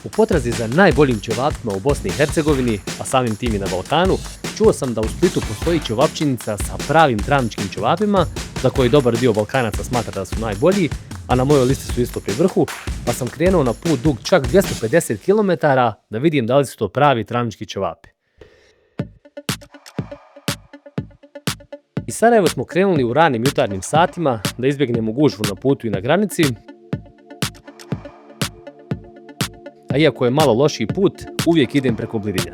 U potrazi za najboljim ćevapima u Bosni i Hercegovini, a samim tim i na Balkanu, čuo sam da u Splitu postoji ćevapčinica sa pravim travničkim ćevapima, za koji dobar dio Balkanaca smatra da su najbolji, a na mojoj listi su isto pri vrhu, pa sam krenuo na put dug čak 250 km da vidim da li su to pravi travnički ćevapi. Iz Sarajeva smo krenuli u ranim jutarnjim satima da izbjegnemo gužvu na putu i na granici, a iako je malo lošiji put, uvijek idem preko Blidinja.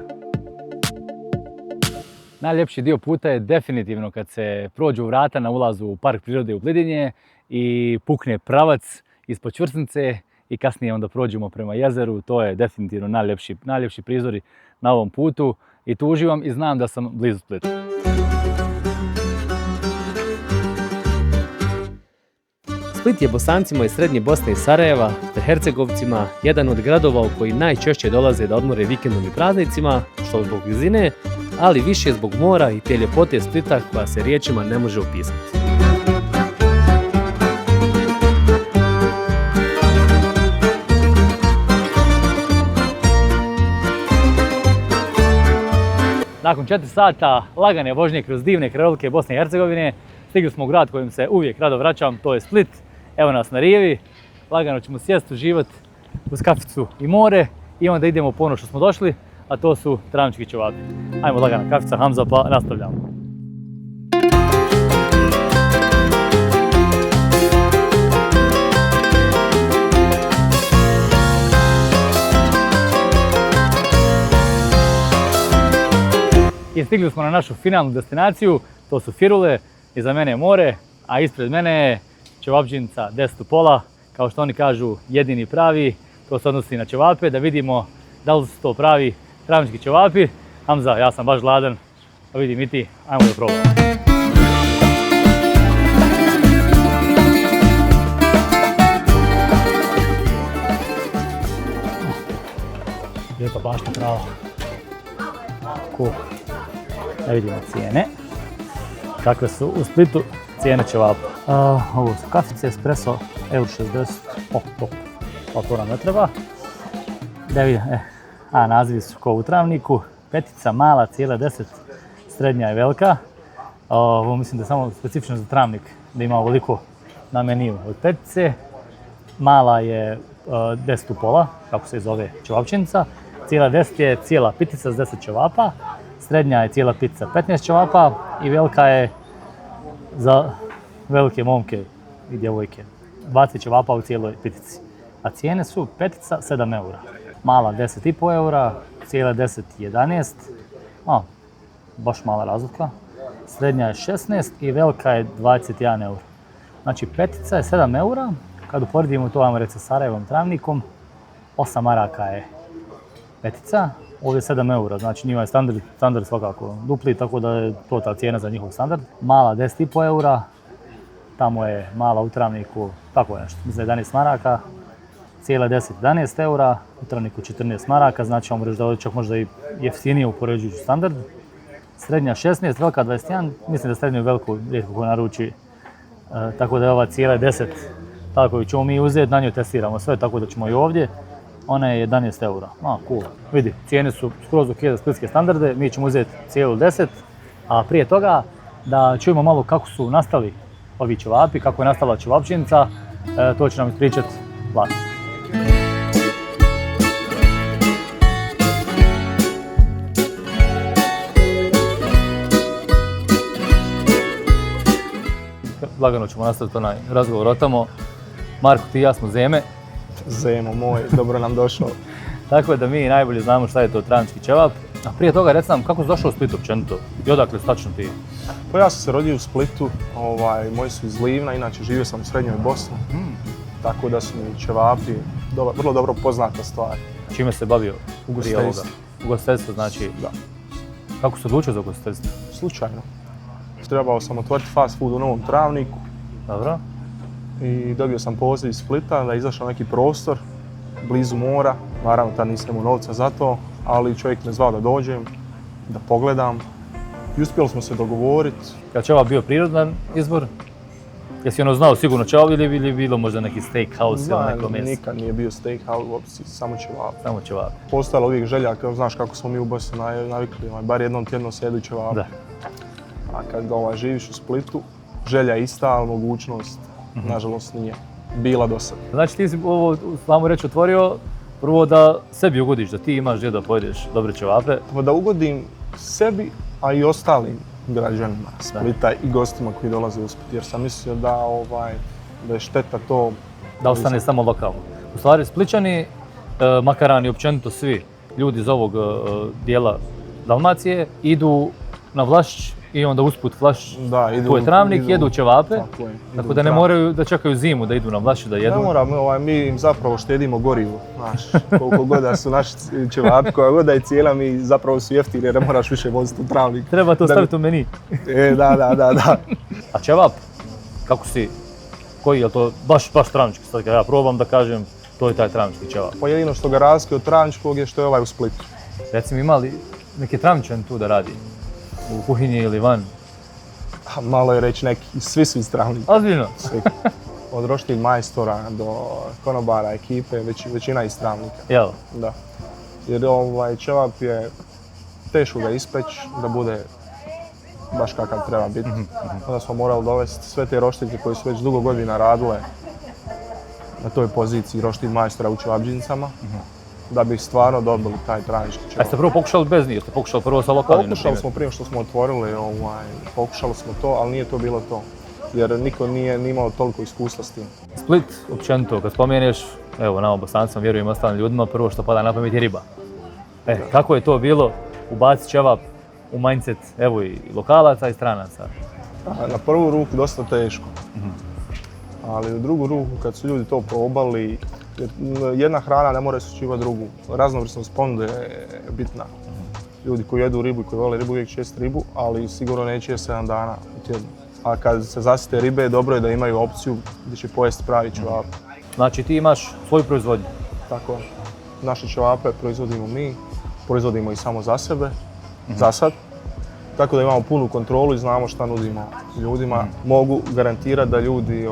Najljepši dio puta je definitivno kad se prođu vrata na ulazu u park prirode u Blidinje i pukne pravac ispod čvrsnice i kasnije onda prođemo prema jezeru. To je definitivno najljepši prizori na ovom putu i tu uživam i znam da sam blizu Splitu. Split je Bosancima iz srednje Bosne i Sarajeva, te Hercegovcima, jedan od gradova u koji najčešće dolaze da odmore vikendom i praznicima, što zbog blizine, ali više zbog mora i te ljepote Splita koja se riječima ne može opisati. Nakon 4 sata lagane vožnje kroz divne krajolike Bosne i Hercegovine, stigli smo u grad kojim se uvijek rado vraćam, to je Split. Evo nas na rijevi, lagano ćemo sjesti, uživati uz kaficu i more i onda idemo po ono što smo došli, a to su travnički ćevapi. Ajmo lagana kafica, Hamza, pa nastavljamo. I stigli smo na našu finalnu destinaciju, to su Firule, iza mene je more, a ispred mene je ćevapčinica 10 pola, kao što oni kažu jedini pravi, to se odnosi na ćevape, da vidimo da li su to pravi travnički ćevapi. Hamza, ja sam baš gladan, pa vidim i ti, ajmo da probamo. Lijepa bašta prava. Da vidimo cijene. Kakve su u Splitu cijene ćevapa. Ovo su kafice, espresso, €60. Pa to nam ne treba. Da vidim, nazivi su kao u travniku. Petica, mala, cijela 10, srednja i velika. Ovo mislim da je samo specifično za travnik, da ima ovoliko na meniju od petice. Mala je 10 pola, kako se zove ćevapčinica. Cijela 10 je cijela pitica s 10 ćevapa. Srednja je cijela pitica 15 ćevapa i velika je za velike momke i djevojke 20 ćevapa u cijeloj pitici. A cijene su petica 7 eura, mala 10,5 eura, cijela 10 11, baš mala razlika. Srednja je 16 i velika je 21 euro. Znači petica je 7 eura, kad uporedimo to ajmo reći sa Sarajevom travnikom, 8 maraka je petica. Ovdje je 7 eura, znači njima je standard svakako dupli, tako da je to ta cijena za njihov standard. Mala 10,5 eura, tamo je mala u travniku, tako nešto, za 11 maraka. Cijela 10, 11 eura, u travniku 14 maraka, znači vam reći da ovdje čak možda i jeftinije upoređujući standard. Srednja 16, velika 21, mislim da srednju i veliku rijetko ko naruči, tako da je ova cijela 10, tako i ćemo mi uzeti, na njoj testiramo sve, tako da ćemo i ovdje. Ona je 11 eura. Cool. Vidi, cijene su skroz ok za splitske standarde, mi ćemo uzeti cijelu 10, a prije toga da čujemo malo kako su nastali ovi ćevapi, kako je nastala ćevapčinica, to će nam ispričati vlasnik. Lagano ćemo nastaviti onaj razgovor o tamo. Marko, ti i ja smo Zeme. Zemo moj, dobro nam došao. Tako da mi najbolje znamo šta je to travnički ćevap. A prije toga reci nam kako si došao u Split općenito i odakle si tačno ti? Pa ja sam se rodio u Splitu, moji su iz Livna, inače živio sam u srednjoj Bosni. Tako da su mi ćevapi vrlo dobro poznata stvar. Čime se bavio? Ugostiteljstvo. Ugostiteljstvo znači? Da. Kako se odlučio za ugostiteljstvo? Slučajno. Trebao sam otvoriti fast food u Novom Travniku. Dobro. I dobio sam poziv iz Splita da je izašao neki prostor blizu mora. Naravno, tad nisam imao novca za to, ali čovjek me zvao da dođem, da pogledam. I uspjeli smo se dogovoriti. Je li ćevap bio prirodan izbor? Jesi ono znao sigurno ćevap ili je bilo možda neki steakhouse ili neko mjesto? Nikad nije bio steakhouse, uopće samo ćevap. Samo ćevap. Postojala uvijek želja, kao znaš kako smo mi u Bosni navikli, bar jednom tjedno se jedu ćevap. Da. A kad živiš u Splitu, želja je ista, ali mogućnost, nažalost, nije bila do sada. Znači ti si ovo, slamu reći, otvorio prvo da sebi ugodiš, da ti imaš gdje da pojedeš dobre ćevape. Da ugodim sebi, a i ostalim građanima Splita i gostima koji dolaze u Split, jer sam mislio da je šteta to... Da ostane samo lokalno. U stvari, Splićani, Makarani, općenito svi ljudi iz ovog dijela Dalmacije idu na Vlašć i onda usput Vlašć, tu je Travnik, jedu ćevape, tako da ne moraju da čekaju zimu da idu na Vlašć da jedu. Ne moram, mi im zapravo štedimo gorivo, znaš, koliko god da su naši ćevapi, koja god da je cijela, mi zapravo su jeftini jer ne moraš više voziti u Travnik. Treba to staviti u meni. Da. A ćevap, kako si, koji je to baš travnički, sad kad ja probam da kažem, to je taj travnički ćevap. Pa jedino što ga razlikuje od travničkog je što je ovaj u Splitu. Recimo imali neke travničani tu da radi, u kuhinji ili van? Malo je reći neki, svi su iz Travnika. Ozbiljno? Svi. Od roštilj majstora do konobara, ekipe, većina iz Travnika. Jel? Da. Jer ćevap je teško ga ispeći da bude baš kakav treba biti. Onda smo morali dovesti sve te roštiljke koje su već dugo godina radile na toj poziciji roštilj majstora u ćevabdžinicama, da bi stvarno dobili taj travnički ćevap. A ste prvo pokušali bez njih, ste pokušali prvo sa lokalnim? Pokušali smo prije što smo otvorili, pokušali smo to, ali nije to bilo to. Jer niko nije imao toliko iskustva s tim. Split, općenito, kad spomeneš, evo, nama Bosancima, vjerujem ostalim ljudima, prvo što pada na pamet je riba. Kako je to bilo ubaciti ćevap u mindset, evo, i lokalaca i stranaca? Na prvu ruku dosta teško. Ali u drugu ruku, kad su ljudi to probali, jedna hrana ne mora isključivati drugu. Raznovrsnost ponude je bitna. Ljudi koji jedu ribu i koji vole ribu uvijek će jesti ribu, ali sigurno neće jesti 7 dana u tjednu. A kad se zasite ribe, dobro je da imaju opciju gdje će pojesti pravi ćevap. Znači ti imaš svoju proizvodnju? Tako. Naše ćevape proizvodimo mi, proizvodimo i samo za sebe, za sad. Tako da imamo punu kontrolu i znamo šta nudimo ljudima. Mogu garantirati da ljudi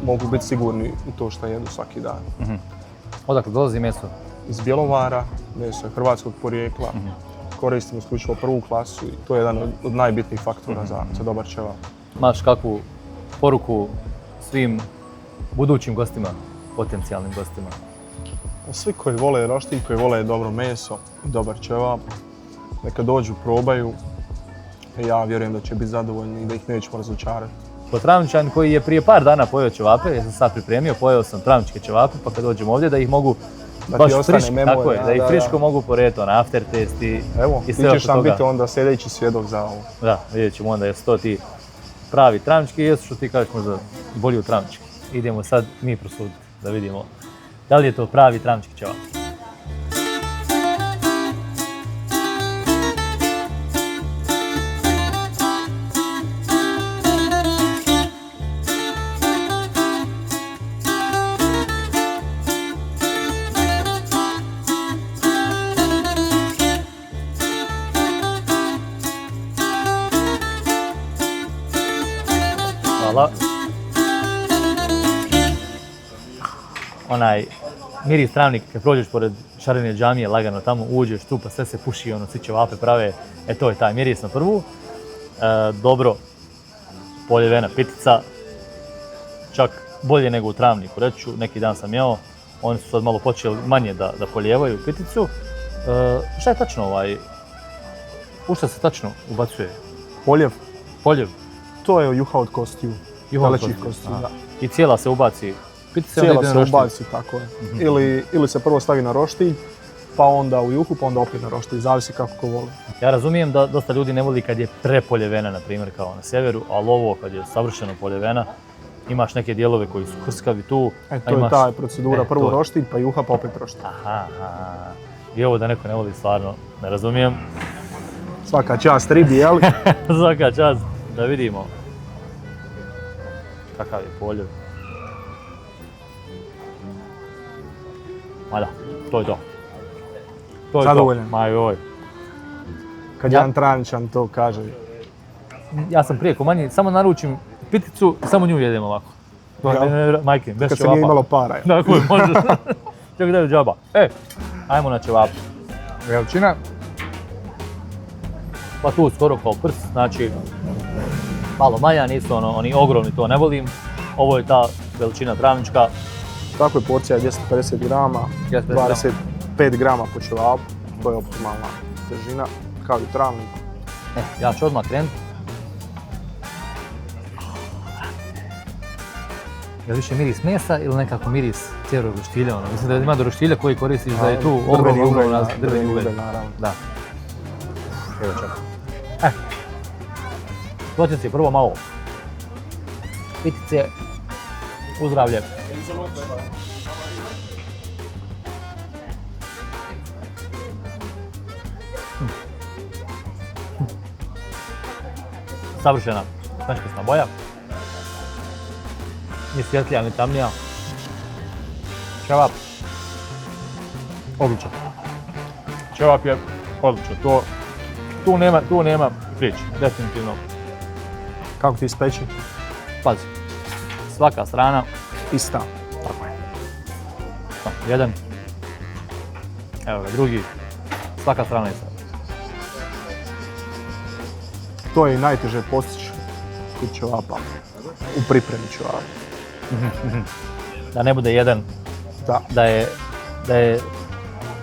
mogu biti sigurni u to što jedu svaki dan. Odakle dolazi meso? Iz Bjelovara, meso je hrvatskog porijekla. Koristimo isključivo prvu klasu i to je jedan od najbitnijih faktora za dobar ćevap. Imaš kakvu poruku svim budućim gostima, potencijalnim gostima? Svi koji vole roštilj, koji vole dobro meso i dobar ćevap, neka dođu, probaju. Ja vjerujem da će biti zadovoljni i da ih nećemo razočarati. Ko Travničan koji je prije par dana pojeo ćevape, ja sam sad pripremio, pojeo sam travničke ćevape, pa kad dođem ovdje da ih mogu baš friško, tako je, da ih friško mogu porediti na aftertaste i evo, ti ćeš nam biti onda sljedeći svjedok za ovo. Da, vidjet ćemo onda jesu to ti pravi travnički i jesu što ti kažeš možda bolji od travnički. Idemo sad mi prosuditi da vidimo da li je to pravi travnički ćevap. Hvala. Onaj miris Travnik, kad prođeš pored šarene džamije, lagano tamo uđeš tu pa sve se puši, svi ćevape prave, to je taj miris na prvu. Dobro poljevena pitica, čak bolje nego u Travniku, reći ću, neki dan sam jeo, oni su sad malo počeli manje da polijevaju piticu. Šta je tačno u šta se tačno ubacuje? Poljev? Poljev. To je juha od kostiju, telećih kostiju, da. I cijela se ubaci pitica? Cijela se ubaci, tako je. Ili se prvo stavi na roštilj, pa onda u juhu, pa onda opet na roštilj, zavisi kako ko voli. Ja razumijem da dosta ljudi ne voli kad je prepoljevena, na primjer kao na sjeveru, ali ovo kad je savršeno poljevena, imaš neke dijelove koji su krskavi tu. To je ta procedura, prvo roštilj, pa juha, pa opet roštilj. Aha. I ovo da neko ne voli, stvarno ne razumijem. Svaka čast ribi, jel? Svaka čast, da vidimo kakav je poljev. Ma da, to je to. Zadovoljan? Ma joj. Kad jedan Travničan to kaže. Ja sam prije ko manji, samo naručim piticu i samo nju jedemo ovako. Majke, bez Kad se ćevapa. nije imalo para. Tako je, može. Čak daju džaba. Ajmo na ćevapu. Veličina. Pa tu skoro kao prst, znači malo manja, nisu oni ogromni, to ne volim. Ovo je ta veličina travnička. Tako je porcija 250 grama, 25 grama po ćevapu, to je optimalna težina, kao i u travniku. Ja ću odmah krenuti. Je li više miris mesa ili nekako miris cijelog roštilja? Mislim da ima do roštilja koji koristiš da je tu drveni ugalj. Naravno. Da. Evo čak. Doći si prvo malo pitice, uzdravlje. Savršena frančkasna boja. Ni svjetlija, ni tamnija. Ćevap. Odličan. Ćevap je odličan. Tu nema priče, definitivno. Kako ti ispeći? Pazi, svaka strana, Ista. tako je. Jedan, evo ga drugi, svaka strana ista. To je i najteže postići kod ćevapa, u pripremi ćevapa. Da ne bude jedan, Da. da je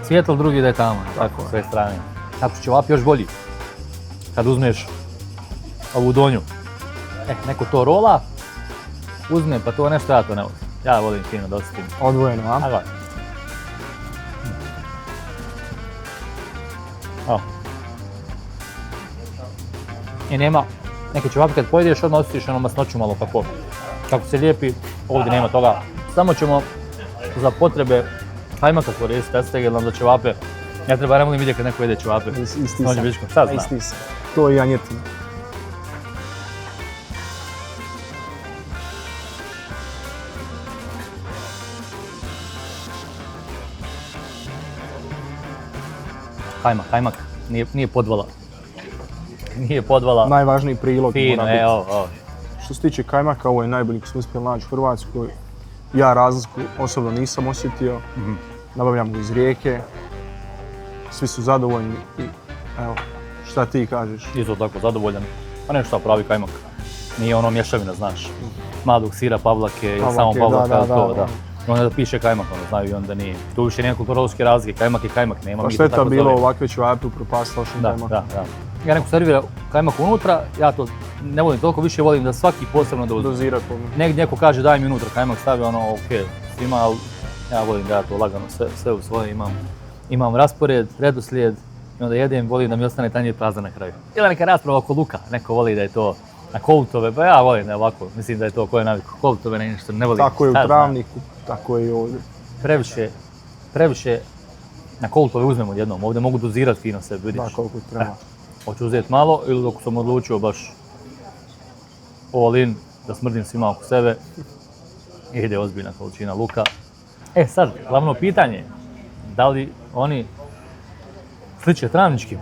svjetlo, drugi da je tamo, tako, sve strane. Tako će ćevap još bolji. Kad uzmeš ovu donju, neko to rola, uzme, pa to nešto ja to ne volim. Ja volim fino da osjetim. Odvojeno, a? Ajde. Evo. I nema, neke ćevapi kad pojedeš odmah osjetiš ono masnoću malo kako se lijepi, ovdje nema toga. Samo ćemo za potrebe kajmaka koristiti, estegel nam za ćevape. Ja treba ne volim vidjeti kad neko jede ćevape. Isti sam. Šta zna? Isti sam. To je janjetina. Kajmak, nije podvala. Nije podvala. Najvažniji prilog Fino, mora biti. evo. Što se tiče kajmaka, ovo je najbolji koji smo uspjeli naći u Hrvatskoj. Ja razliku osobno nisam osjetio. Nabavljam ga iz Rijeke. Svi su zadovoljni i evo, šta ti kažeš? Isto tako zadovoljan. Pa nešto pravi kajmak. Nije ono mješavina, znaš. Mladog sira, pavlake ili samo pavlaka, da. I onda piše kajmak, znaju i onda nije. Tu više nije kulturološke razlike, kajmak je kajmak, nema Pa mi to šteta tako bilo zove. ovakve ćevape upropastila što kajmak. Da. Ja neko servira kajmak unutra, ja to ne volim toliko, više volim da svaki posebno da uzme. Dozirat po Negdje neko kaže daj mi unutra kajmak, stavi ono ok, svima, ali ja volim da ja to lagano sve u svoje imam raspored, redoslijed i onda jedem, volim da mi ostane tanjir prazan na kraju. Ili neka rasprava oko luka, neko voli da je to na koltove, pa ja volim da je ovako, mislim da je to koje naviku, koltove nešto ne volim. Tako je u travniku, tako je i ovdje. Previše na koltove uzmemo jednom, ovdje mogu dozirati fino sebe, vidiš. Da, koliko treba. Hoću uzeti malo ili dok sam odlučio baš all in, da smrdim svima oko sebe, ide ozbiljna količina luka. Sad, glavno pitanje je, da li oni sliče travničkim?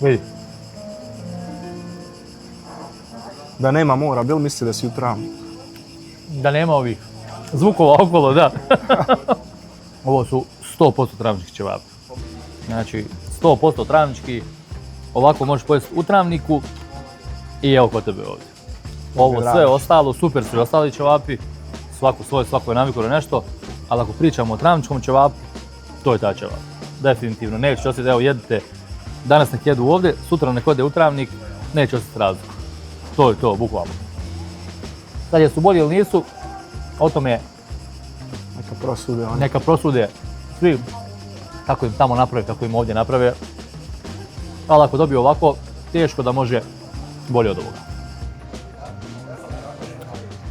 Vidi. Da nema mora, bil misli da si u travniku? Da nema ovih zvukova okolo, da. Ovo su 100% travnički ćevapi. Znači, 100% travnički, ovako možeš pojesti u travniku i evo kod tebe ovdje. Ovo sve ostalo, super su i ostali ćevapi, svako svoje, svako je navikao na nešto, ali ako pričamo o travničkom ćevapu, to je ta ćevap. Definitivno, neće osjetiti, evo jedite, danas nek jedu ovdje, sutra nek ode u travnik, neće osjetiti razliku. To je to, bukvalno. Sad jesu bolji ili nisu, o tome neka prosude svi kako im tamo naprave, kako im ovdje naprave. Ali ako dobiju ovako, teško da može bolje od ovoga.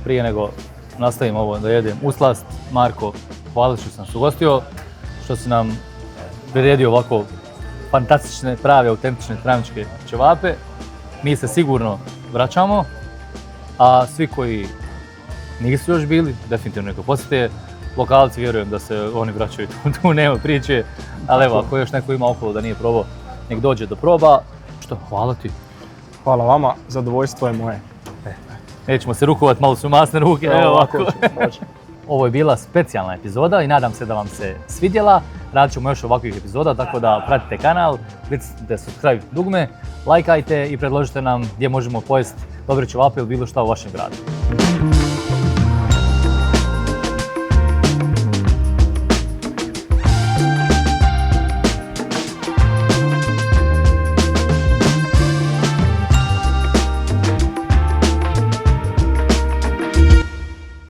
Prije nego nastavim ovo da jedem uslast, Marko, hvala što sam se ugostio, što si nam priredio ovako fantastične, prave, autentične travničke ćevape. Mi se sigurno vraćamo, a svi koji nisu još bili, definitivno neka posjete. Lokalci vjerujem da se oni vraćaju, tu nema priče, ali evo, ako još neko ima okolo da nije probao, nek dođe do proba. Ništa, hvala ti. Hvala vama, zadovoljstvo je moje. Nećemo se rukovati, malo su masne ruke. Evo ovako. Može. Ovo je bila specijalna epizoda i nadam se da vam se svidjela. Radit ćemo još ovakvih epizoda, tako da pratite kanal, kliknite subscribe dugme, lajkajte i predložite nam gdje možemo pojesti dobre ćevape ili bilo šta u vašem gradu.